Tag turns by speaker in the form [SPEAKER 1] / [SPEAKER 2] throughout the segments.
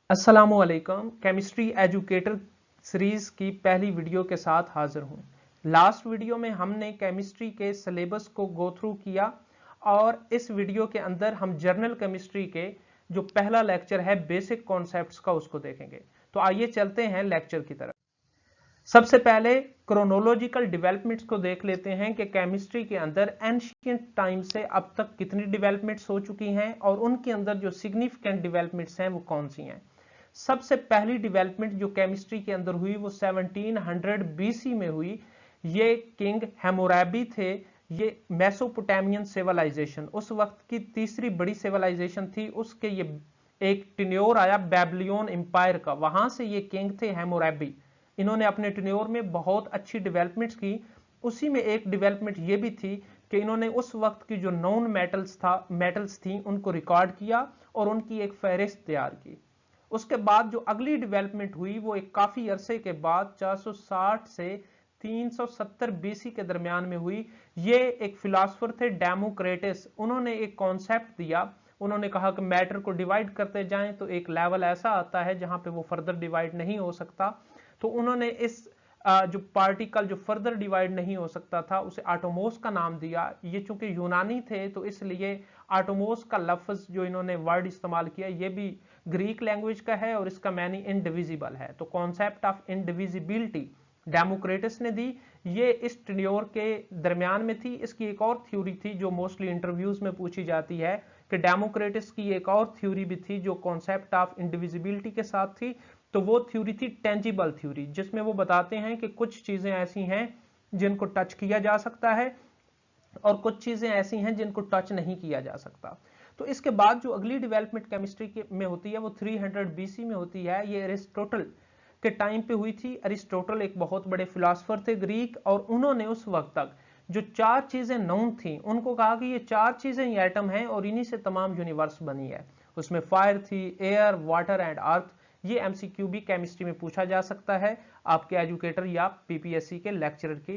[SPEAKER 1] अस्सलामुअलैकुम। Chemistry educator series की पहली वीडियो के साथ हाजिर हूँ। लास्ट वीडियो में हमने केमिस्ट्री के सिलेबस को गो थ्रू किया और इस वीडियो के अंदर हम जर्नल केमिस्ट्री के जो पहला लेक्चर है बेसिक कॉन्सेप्ट्स का उसको देखेंगे। तो आइए चलते हैं लेक्चर की तरफ। सबसे पहले क्रोनोलॉजिकल डेवलपमेंट्स को देख लेते हैं कि केमिस्ट्री के अंदर एंशिएंट टाइम से अब तक कितनी डेवलपमेंट्स हो चुकी हैं और उनके अंदर जो सिग्निफिकेंट डेवलपमेंट्स हैं वो कौन सी हैं। सबसे पहली डेवलपमेंट जो केमिस्ट्री के अंदर हुई वो 1700 बीसी में हुई। ये किंग हैमोरैबी थे। ये मेसोपोटामियन सिविलाइजेशन उस वक्त की तीसरी बड़ी सिविलाइजेशन थी। उसके ये एक टेन्योर आया बेबीलोन एम्पायर का, वहां से ये किंग थे हैमोरैबी। इन्होंने अपने टेन्योर में बहुत अच्छी डेवलपमेंट्स की। उसी में एक डेवलपमेंट ये भी थी कि इन्होंने उस वक्त की जो नॉन मेटल्स थी उनको रिकॉर्ड किया और उनकी एक फहरिस्त तैयार की। उसके बाद जो अगली डेवलपमेंट हुई वो एक काफी अरसे के बाद 460 से 370 बीसी के दरमियान में हुई। ये एक फिलोसोफर थे डेमोक्रेटस। उन्होंने एक कॉन्सेप्ट दिया। उन्होंने कहा कि मैटर को डिवाइड करते जाएं तो एक लेवल ऐसा आता है जहां पे वो फर्दर डिवाइड नहीं हो सकता। तो उन्होंने इस जो पार्टिकल जो फर्दर डिवाइड नहीं हो सकता था उसे आटोमोस का नाम दिया। ये चूंकि यूनानी थे तो इसलिए आटोमोस का लफ्ज जो इन्होंने वर्ड इस्तेमाल किया ये भी ग्रीक लैंग्वेज का है और इसका मीनिंग इनडिविजिबल है। तो कॉन्सेप्ट ऑफ इनडिविजिबिलिटी डेमोक्रेटस ने दी। ये इस टेन्योर के दरमियान में थी। इसकी एक और थ्योरी थी जो मोस्टली इंटरव्यूज में पूछी जाती है कि डेमोक्रेटस की एक और थ्योरी भी थी जो कॉन्सेप्ट ऑफ इंडिविजिबिलिटी के साथ थी। तो वो थ्योरी थी टेंजिबल थ्योरी, जिसमें वो बताते हैं कि कुछ चीजें ऐसी हैं जिनको टच किया जा सकता है और कुछ चीजें ऐसी हैं जिनको टच नहीं किया जा सकता। तो इसके बाद जो अगली डेवलपमेंट केमिस्ट्री में होती है वो 300 बीसी में होती है। ये अरिस्टोटल के टाइम पे हुई थी। अरिस्टोटल एक बहुत बड़े फिलोसोफर थे ग्रीक, और उन्होंने उस वक्त तक जो चार चीजें नोन थी उनको कहा कि ये चार चीजें ही एटम हैं और इन्हीं से तमाम यूनिवर्स बनी है। उसमें फायर थी, एयर, वाटर एंड अर्थ। ये एमसीक्यू भी केमिस्ट्री में पूछा जा सकता है आपके एजुकेटर या पीपीएससी के लेक्चरर के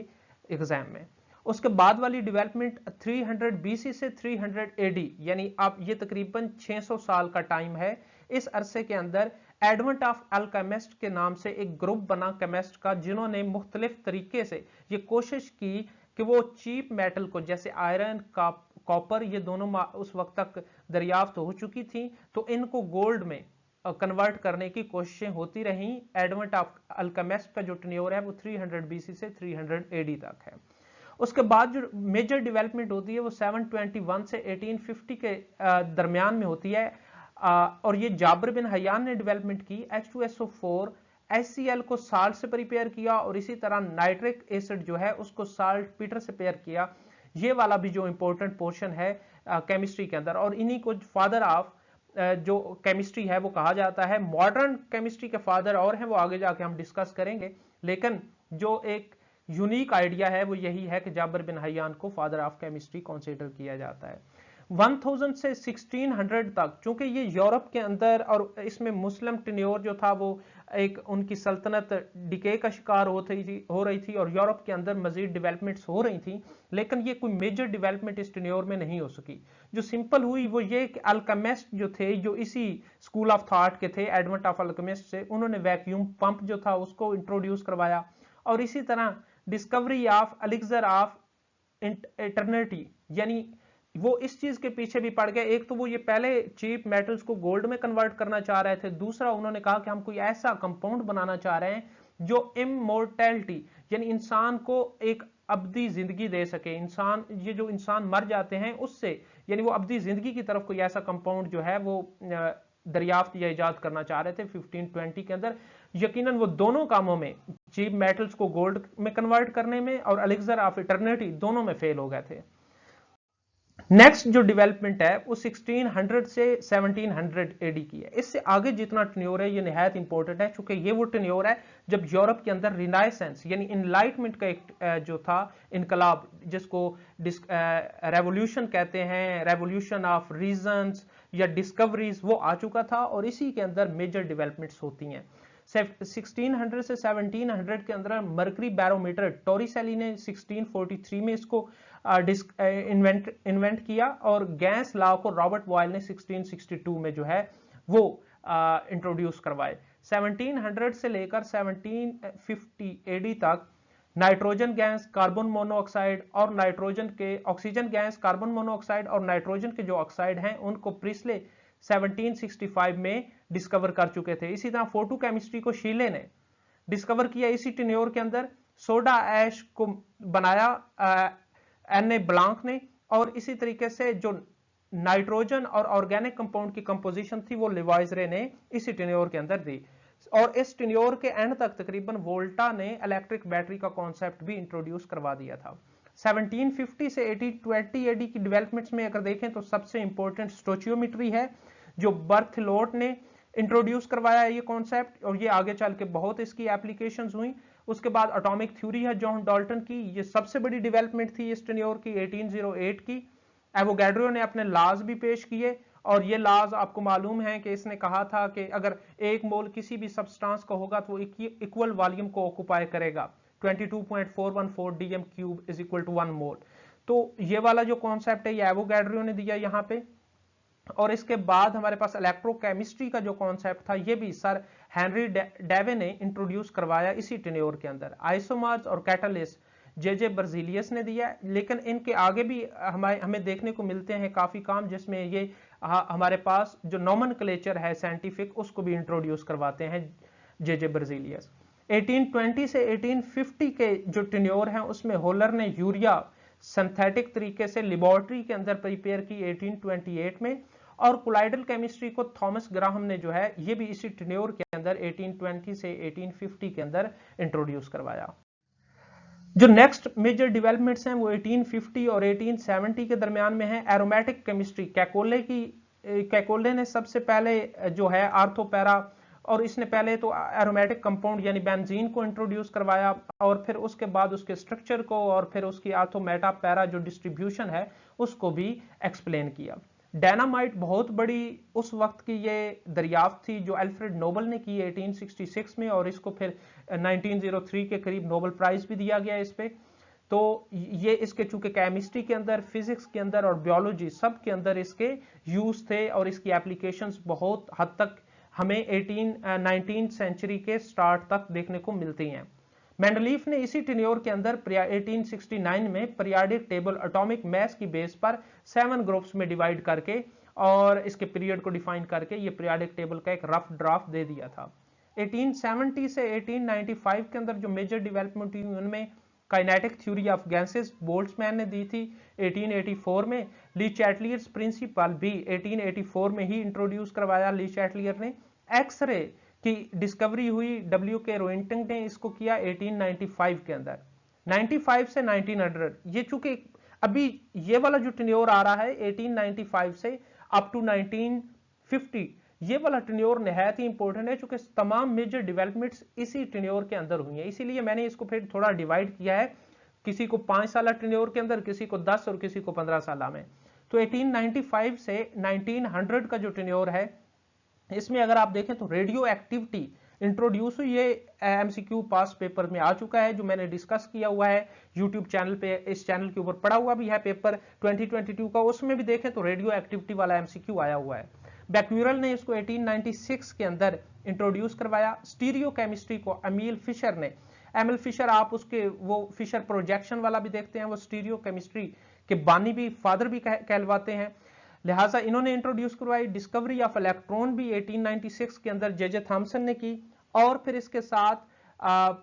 [SPEAKER 1] एग्जाम में। उसके बाद वाली डेवलपमेंट 300 बीसी से 300 एडी, यानी अब ये तकरीबन 600 साल का टाइम है। इस अरसे के अंदर एडवेंट ऑफ अल्केमिस्ट के नाम से एक ग्रुप बना केमिस्ट का, जिन्होंने मुख्तलिफ तरीके से ये कोशिश की कि वो चीप मेटल को, जैसे आयरन, कॉपर, ये दोनों उस वक्त तक दरियाफ्त हो चुकी थी, तो इनको गोल्ड में कन्वर्ट करने की कोशिशें होती रहीं। एडवेंट ऑफ अल्केमिस्ट का जो टेन्योर है वो 300 बीसी से 300 एडी तक है। उसके बाद जो मेजर डेवलपमेंट होती है वो 721 से 1850 के दरमियान में होती है। और ये जाबिर बिन हयान ने डेवलपमेंट की। H2SO4 HCl को साल्ट से प्रिपेयर किया और इसी तरह नाइट्रिक एसिड जो है उसको साल्ट पीटर से प्रिपेयर किया। ये वाला भी जो इंपॉर्टेंट पोर्शन है केमिस्ट्री के अंदर, और इन्हीं को फादर ऑफ जो केमिस्ट्री है वो कहा जाता है। मॉडर्न केमिस्ट्री के फादर और हैं, वो आगे जाके हम डिस्कस करेंगे, लेकिन जो एक यूनिक आइडिया है वो यही है कि जाबिर बिन हयान को फादर ऑफ केमिस्ट्री कंसीडर किया जाता है। 1000 से 1600 तक, चूंकि ये यूरोप के अंदर और इसमें मुस्लिम टेन्योर जो था वो एक उनकी सल्तनत डिके का शिकार हो रही थी और यूरोप के अंदर मजीद डेवलपमेंट्स हो रही थी, लेकिन ये कोई मेजर डेवलपमेंट इस टेन्योर में नहीं हो सकी। जो सिंपल हुई वो ये कि अल्केमिस्ट जो थे, जो इसी स्कूल ऑफ थॉट के थे एडवेंट ऑफ अल्केमिस्ट से, उन्होंने वैक्यूम पंप जो था उसको इंट्रोड्यूस करवाया। और इसी तरह discovery of elixir of eternity, यानी वो इस चीज के पीछे भी पड़ गए। एक तो वो ये पहले चीप मेटल्स को गोल्ड में कन्वर्ट करना चाह रहे थे, दूसरा उन्होंने कहा कि हम कोई ऐसा कंपाउंड बनाना चाह रहे हैं जो इमोर्टैलिटी, यानी इंसान को एक अब्दी जिंदगी दे सके। इंसान, ये जो इंसान मर जाते हैं उससे, यानी वो अब्दी जिंदगी की तरफ कोई ऐसा कंपाउंड जो है वो दरियाफ्त या इजाद करना चाह रहे थे 1520 के अंदर। यकीनन वो दोनों कामों में, चीप मेटल्स को गोल्ड में कन्वर्ट करने में और एलिक्सर ऑफ इटर्निटी, दोनों में फेल हो गए थे। नेक्स्ट जो डेवलपमेंट है वो 1600 से 1700 एडी की है। इससे आगे जितना टेन्योर है ये निहायत इंपॉर्टेंट है, क्योंकि ये वो टेन्योर है जब यूरोप के अंदर रिनाइसेंस यानी इनलाइटमेंट का एक जो था इनकलाब, जिसको रेवोल्यूशन कहते हैं, रेवोल्यूशन ऑफ रीजन्स या डिस्कवरीज, वो आ चुका था और इसी के अंदर मेजर डेवलपमेंट्स होती हैं। 1600 से 1700 के अंदर मर्करी बैरोमीटर टोरिसेली ने 1643 में इसको इन्वेंट किया, और गैस लॉ को रॉबर्ट बॉयल ने 1662 में जो है वो इंट्रोड्यूस करवाए। 1700 से लेकर 1750 एडी तक नाइट्रोजन गैस, कार्बन मोनोऑक्साइड और नाइट्रोजन के ऑक्सीजन गैस, कार्बन मोनोऑक्साइड और नाइट्रोजन के जो ऑक्साइड हैं उनको प्रिस्ले 1765 में डिस्कवर कर चुके थे। इसी तरह फोटो केमिस्ट्री को शीले ने डिस्कवर किया इसी टेन्योर के अंदर। सोडा ऐश को बनाया एन ए ब्लांक ने, और इसी तरीके से जो नाइट्रोजन और ऑर्गेनिक कंपाउंड की कंपोजिशन थी वो लिवाइजरे ने इसी टेन्योर के अंदर दी। और इस टेन्योर के एंड तक तकरीबन वोल्टा ने इलेक्ट्रिक बैटरी का कॉन्सेप्ट भी इंट्रोड्यूस करवा दिया था। 1750 से 1820 एडी की डेवलपमेंट्स में अगर देखें तो सबसे इंपॉर्टेंट स्टोचियोमेट्री है, जो बर्थलोट ने इंट्रोड्यूस करवाया ये कॉन्सेप्ट, और ये आगे चल के बहुत इसकी एप्लीकेशंस हुई। उसके बाद एटॉमिक थ्योरी है जॉन डाल्टन की, ये सबसे बड़ी डेवलपमेंट थी इस टेन्योर की 1808 की। एवोगैड्रो ने अपने लॉज भी पेश किए, और ये लॉज आपको मालूम है कि इसने कहा था कि अगर एक मोल किसी भी सब्सटेंस का होगा तो इक्वल वॉल्यूम को ऑक्युपाई करेगा, 22.414 dm cube is equal to 1 mole. तो ये वाला जो कॉन्सेप्ट है ये एवोगैड्रो ने दिया यहाँ पे। और इसके बाद हमारे पास इलेक्ट्रोकेमिस्ट्री का जो कॉन्सेप्ट था ये भी सर हेनरी डेवे ने इंट्रोड्यूस करवाया इसी टेन्योर के अंदर। आइसोमर्स और कैटलिस्ट जे बर्जीलियस ने दिया, लेकिन इनके आगे भी हमें देखने को मिलते हैं काफी काम, जिसमें ये हमारे पास जो नॉमेनक्लेचर है साइंटिफिक उसको भी इंट्रोड्यूस करवाते हैं जे बर्जीलियस। 1820 से 1850 के जो टेन्योर हैं उसमें होलर ने यूरिया सिंथेटिक तरीके से लेबोरेटरी के अंदर प्रिपेयर की 1828 में, और कोलाइडल केमिस्ट्री को थॉमस ग्राहम ने जो है ये भी इसी टेन्योर के अंदर 1820 से 1850 के अंदर इंट्रोड्यूस करवाया। जो नेक्स्ट मेजर डेवलपमेंट्स हैं वो 1850 और 1870 के दरमियान में है। एरोमेटिक केमिस्ट्री कैकोले ने सबसे पहले जो है आर्थोपैरा, और इसने पहले तो एरोमेटिक कंपाउंड यानी बेंजीन को इंट्रोड्यूस करवाया, और फिर उसके बाद उसके स्ट्रक्चर को और फिर उसकी आर्थोमेटा पैरा जो डिस्ट्रीब्यूशन है उसको भी एक्सप्लेन किया। डायनामाइट बहुत बड़ी उस वक्त की ये दरियाफ्त थी जो अल्फ्रेड नोबल ने की 1866 में, और इसको फिर 1903 के करीब नोबल प्राइज भी दिया गया इस पे। तो ये इसके चूंकि केमिस्ट्री के अंदर, फिजिक्स के अंदर और बायोलॉजी सब के अंदर इसके यूज थे, और इसकी एप्लीकेशंस बहुत हद तक हमें 19th सेंचुरी के स्टार्ट तक देखने को मिलती हैं। मेंडलीफ ने इसी टेन्योर के अंदर 1869 में पीरियोडिक टेबल एटॉमिक मास की बेस पर 7 ग्रुप्स में डिवाइड करके और इसके पीरियड को डिफाइन करके ये पीरियोडिक टेबल का एक रफ ड्राफ्ट दे दिया था। 1870 से 1895 के अंदर जो मेजर डेवलपमेंट हुई उनमें kinetic theory of gases Boltzmann ने दी थी 1884 में। ली चैटलियर्स प्रिंसिपल भी 1884 में ही इंट्रोड्यूस करवाया ली चैटलियर ने। एक्सरे की डिस्कवरी हुई डब्ल्यू के रोइंटन ने इसको किया 1895 के अंदर। 95 से 1900 ये चूंकि अभी ये वाला जो टेन्योर आ रहा है 1895 से अप टू 1950 ये वाला टेन्योर निहायत ही इंपॉर्टेंट है चूंकि तमाम मेजर डेवलपमेंट्स इसी टेन्योर के अंदर हुई है, इसीलिए मैंने इसको फिर थोड़ा डिवाइड किया है, किसी को 5 साल टेन्योर के अंदर, किसी को 10 और किसी को 15 साल में। तो 1895 से 1900 का जो टेन्योर है इसमें अगर आप देखें तो रेडियो एक्टिविटी इंट्रोड्यूस हुई, ये एमसीक्यू पास पेपर में आ चुका है जो मैंने डिस्कस किया हुआ है यूट्यूब चैनल पे, इस चैनल के ऊपर पड़ा हुआ भी है पेपर 2022 का, उसमें भी देखें तो रेडियो एक्टिविटी वाला एमसीक्यू आया हुआ है। बैक्यूरल ने इसको 1896 के अंदर इंट्रोड्यूस करवाया। स्टीरियो केमिस्ट्री को एमिल फिशर ने, एमिल फिशर आप उसके वो फिशर प्रोजेक्शन वाला भी देखते हैं, वो स्टीरियो केमिस्ट्री के बानी भी, फादर भी कहलवाते हैं, लिहाजा इन्होंने इंट्रोड्यूस करवाई। डिस्कवरी ऑफ इलेक्ट्रॉन भी 1896 के अंदर जे थॉमसन ने की, और फिर इसके साथ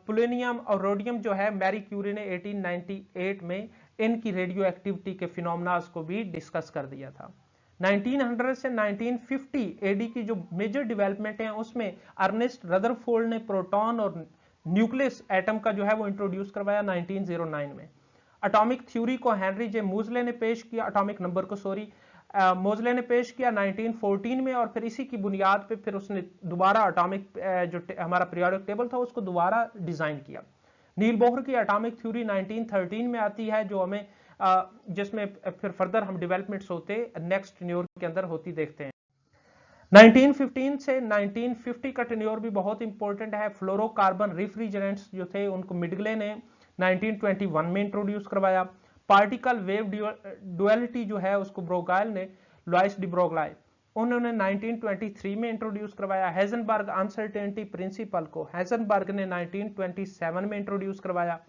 [SPEAKER 1] पोलोनियम और रोडियम जो है मैरी क्यूरी ने 1898 में इनकी रेडियो एक्टिविटी के फिनोमेनास को भी डिस्कस कर दिया था। 1900 से 1950 एडी की जो मेजर डेवलपमेंट है उसमें अर्नेस्ट रदरफोर्ड ने प्रोटॉन और न्यूक्लियस एटम का जो है वो इंट्रोड्यूस करवाया 1909 में। एटॉमिक थ्योरी को हेनरी जे मोजले ने पेश किया, एटॉमिक नंबर को मोजले ने पेश किया 1914 में, और फिर इसी की बुनियाद पे फिर उसने दोबारा एटॉमिक जो हमारा पीरियोडिक टेबल था उसको दोबारा डिजाइन किया। नील बोहर की एटॉमिक थ्योरी 1913 में आती है जो हमें जिसमें फिर फर्दर हम डेवलपमेंट्स होते नेक्स्ट टेन्योर के अंदर होती देखते हैं। 1915 से 1950 का टेन्योर भी बहुत इंपॉर्टेंट है। फ्लोरोकार्बन रेफ्रिजरेंट्स जो थे उनको मिडगले ने 1921 में इंट्रोड्यूस करवाया। पार्टिकल वेव डुअलिटी जो है उसको ब्रोगाइल ने, लुइस डी ब्रोगलाई उन्होंने 1923 में इंट्रोड्यूस करवाया। हेजनबर्ग अनसर्टेनिटी प्रिंसिपल को हेजनबर्ग ने 1927 में इंट्रोड्यूस करवाया।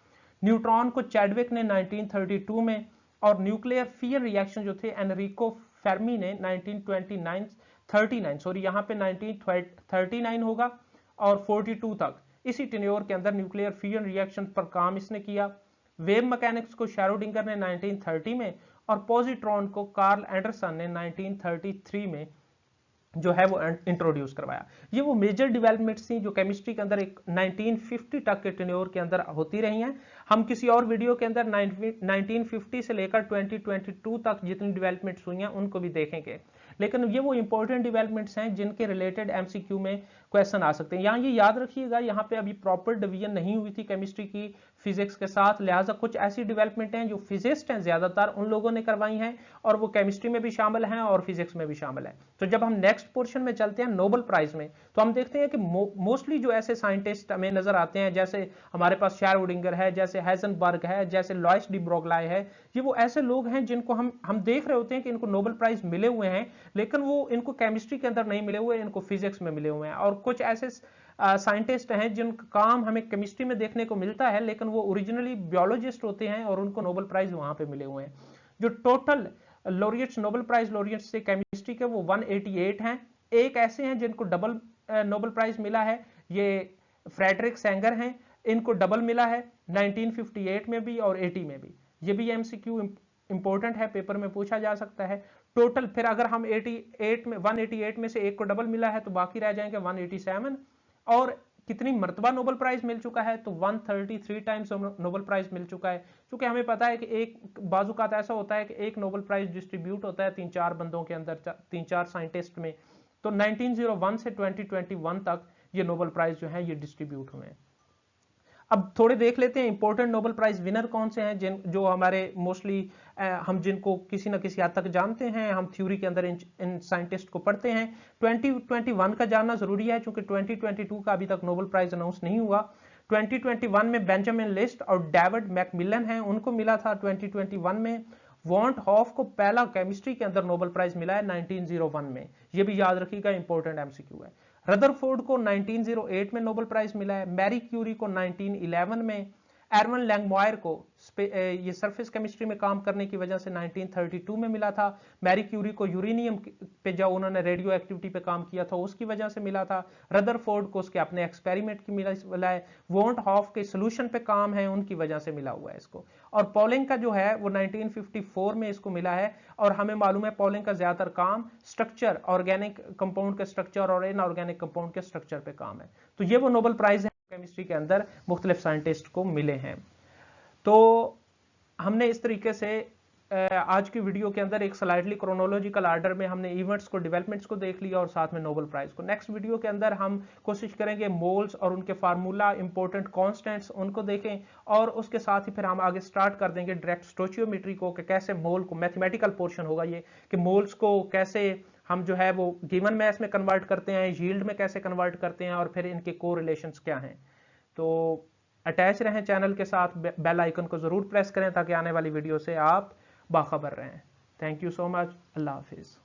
[SPEAKER 1] न्यूट्रॉन को चैडविक ने 1932 में, और न्यूक्लियर फियर रिएक्शन जो थे एनरिको फेर्मी ने 1939 यहाँ पे 1939 होगा और 42 तक इसी टेन्योर के अंदर न्यूक्लियर फियर रिएक्शन पर काम इसने किया। वेव मैकेनिक्स को शैरोडिंगर ने 1930 में और पॉजिट्रॉन को कार्ल एंडरसन ने 1933 में जो है वो इंट्रोड्यूस करवाया। ये वो मेजर डेवलपमेंट्स थी जो केमिस्ट्री के अंदर एक 1950 तक के टेन्योर के अंदर होती रही हैं। हम किसी और वीडियो के अंदर 1950 से लेकर 2022 तक जितनी डेवलपमेंट्स हुई हैं उनको भी देखेंगे, लेकिन ये वो इंपॉर्टेंट डेवलपमेंट्स हैं जिनके रिलेटेड एमसीक्यू में क्वेश्चन आ सकते हैं। यहाँ ये याद रखिएगा, यहाँ पे अभी प्रॉपर डिवीजन नहीं हुई थी केमिस्ट्री की फिजिक्स के साथ, लिहाजा कुछ ऐसी डेवलपमेंट हैं जो फिजिस्ट हैं ज्यादातर उन लोगों ने करवाई हैं और वो केमिस्ट्री में भी शामिल हैं और फिजिक्स में भी शामिल है। तो जब हम नेक्स्ट पोर्शन में चलते हैं नोबेल प्राइज में, तो हम देखते हैं कि मोस्टली जो ऐसे साइंटिस्ट हमें नजर आते हैं, जैसे हमारे पास शैरोडिंगर है, जैसे हेजनबर्ग है, जैसे लॉइस डी ब्रोगली है, ये वो ऐसे लोग हैं जिनको हम देख रहे होते हैं कि इनको नोबेल प्राइज मिले हुए हैं, लेकिन वो इनको केमिस्ट्री के अंदर नहीं मिले हुए, इनको फिजिक्स में मिले हुए हैं। और कुछ ऐसे साइंटिस्ट हैं जिनका काम हमें केमिस्ट्री में देखने को मिलता है, लेकिन वो ओरिजिनली बायोलॉजिस्ट होते हैं और उनको नोबेल प्राइज वहां पे मिले हुए हैं। जो total laureates Nobel prize laureates से केमिस्ट्री के वो 188 हैं। एक ऐसे हैं जिनको डबल नोबेल प्राइज मिला है, ये फ्रेडरिक सेंगर हैं, इनको डबल मिला है 1958 में भी और 80 में भी। ये भी एमसीक्यू इंपॉर्टेंट है, पेपर में पूछा जा सकता है। टोटल फिर अगर हम 188 में से एक को डबल मिला है तो बाकी रह जाएंगे 187। और कितनी मर्तबा नोबेल प्राइज मिल चुका है, तो 133 टाइम्स नोबेल प्राइज मिल चुका है। क्योंकि हमें पता है कि एक बाजुकात ऐसा होता है कि एक नोबेल प्राइज डिस्ट्रीब्यूट होता है 3-4 बंदों के अंदर, 3-4 साइंटिस्ट में। तो 1901 से 2021 तक ये नोबेल प्राइज जो है ये डिस्ट्रीब्यूट हुए हैं। अब थोड़े देख लेते हैं इंपॉर्टेंट नोबेल प्राइज विनर कौन से हैं, जो हमारे मोस्टली हम जिनको किसी न किसी हद तक जानते हैं, हम थ्योरी के अंदर इन साइंटिस्ट को पढ़ते हैं। 2021 का जानना जरूरी है क्योंकि 2022 का अभी तक नोबेल प्राइज अनाउंस नहीं हुआ। 2021 में बेंजामिन लिस्ट और डेविड मैकमिलन हैं, उनको मिला था 2021 में। वॉन्ट हॉफ को पहला केमिस्ट्री के अंदर नोबेल प्राइज मिला है 1901 में, ये भी याद रखिएगा, इंपॉर्टेंट एमसीक्यू है। रदरफोर्ड को 1908 में नोबेल प्राइज मिला है। मैरी क्यूरी को 1911 में। एरवन लैंगमॉयर को ये सरफेस केमिस्ट्री में काम करने की वजह से 1932 में मिला था। मैरी क्यूरी को यूरेनियम पे जब उन्होंने रेडियो एक्टिविटी पे काम किया था उसकी वजह से मिला था। रदरफोर्ड को उसके अपने एक्सपेरिमेंट की मिला है। वॉन्ट हॉफ के सोल्यूशन पे काम है, उनकी वजह से मिला हुआ है इसको। और पॉलिंग का जो है वो 1954 में इसको मिला है। और हमें मालूम है पॉलिंग का ज्यादातर काम स्ट्रक्चर, ऑर्गेनिक कंपाउंड के स्ट्रक्चर और इनऑर्गेनिक कंपाउंड के स्ट्रक्चर पे काम है। तो ये वो नोबेल प्राइज है केमिस्ट्री के अंदर मुख्तलिफ साइंटिस्ट को मिले हैं। तो हमने इस तरीके से आज की वीडियो के अंदर एक स्लाइडली क्रोनोलॉजिकल ऑर्डर में हमने इवेंट्स को, डेवलपमेंट्स को देख लिया और साथ में नोबेल प्राइज को। नेक्स्ट वीडियो के अंदर हम कोशिश करेंगे मोल्स और उनके फार्मूला, इंपॉर्टेंट कॉन्स्टेंट्स उनको देखें, और उसके साथ ही फिर हम आगे स्टार्ट कर देंगे डायरेक्ट स्टोचियोमेट्री को, कि कैसे मोल को, मैथमेटिकल पोर्शन होगा ये, कि मोल्स को कैसे हम जो है वो गिवन मैस में कन्वर्ट करते हैं, यील्ड में कैसे कन्वर्ट करते हैं, और फिर इनके कोरिलेशंस क्या हैं। तो अटैच रहें चैनल के साथ, बेल आइकन को जरूर प्रेस करें ताकि आने वाली वीडियो से आप बाखबर रहें। Thank you so much. Allah Hafiz.